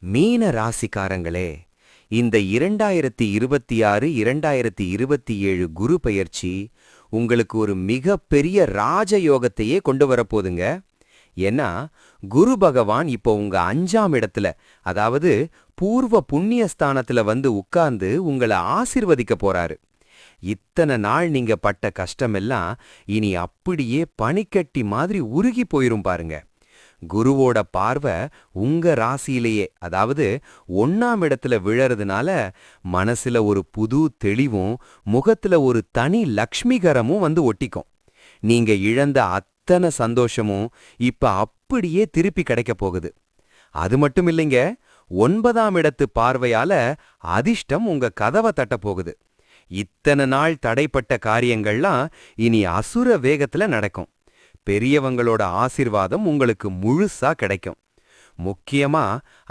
மீன ராசிக்காரங்களே, இந்த 2026 2027 குரு பெயர்ச்சி உங்களுக்கு ஒரு மிகப்பெரிய ராஜயோகத்தையே கொண்டு வரப்போதுங்க. ஏன்னா குரு பகவான் இப்போ உங்க 5ஆம் இடத்துல, அதாவது பூர்வ புண்ணியஸ்தானத்துல வந்து உட்கார்ந்து உங்களை ஆசிர்வதிக்க போறாரு. இத்தனை நாள் நீங்க பட்ட கஷ்டமெல்லாம் இனி அப்படியே பனிக்கட்டி மாதிரி உருகி போயிரும் பாருங்க. குருவோட பார்வை உங்க ராசியிலேயே, அதாவது 1ஆம் இடத்துல விழறதுனால மனசுல ஒரு புது தெளிவும் முகத்துல ஒரு தனி லக்ஷ்மிகரமும் வந்து ஒட்டிக்கும். நீங்க இழந்த அத்தனை சந்தோஷமும் இப்ப அப்படியே திருப்பி கிடைக்க போகுது. அது மட்டும் இல்லைங்க, 9ஆம் இடத்து பார்வையால அதிர்ஷ்டம் உங்க கதவை தட்ட போகுது. இத்தனை நாள் தடைப்பட்ட காரியங்கள்லாம் இனி அசுர வேகத்துல நடக்கும். பெரியவங்களோட ஆசிர்வாதம் உங்களுக்கு முழுசா கிடைக்கும். முக்கியமா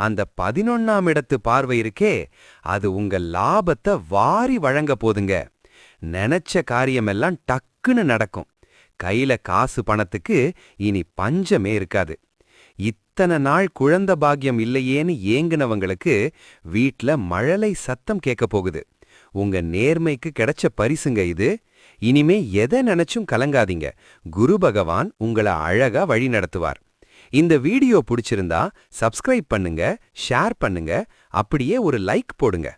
அந்த 11ஆம் இடத்து பார்வை இருக்கே, அது உங்க லாபத்தை வாரி வழங்க போதுங்க. நினைச்ச காரியமெல்லாம் டக்குன்னு நடக்கும். கையில காசு பணத்துக்கு இனி பஞ்சமே இருக்காது. இத்தனை நாள் குழந்தை பாக்கியம் இல்லையேன்னு ஏங்குனவங்களுக்கு வீட்ல மழலை சத்தம் கேட்க போகுது. உங்க நேர்மைக்கு கிடைச்ச பரிசுங்க இது. இனிமே எதை நினைச்சும் கலங்காதீங்க. குரு பகவான் உங்களை அழகா வழி நடத்துவார். இந்த வீடியோ பிடிச்சிருந்தா சப்ஸ்கிரைப் பண்ணுங்க, ஷேர் பண்ணுங்க, அப்படியே ஒரு லைக் போடுங்க.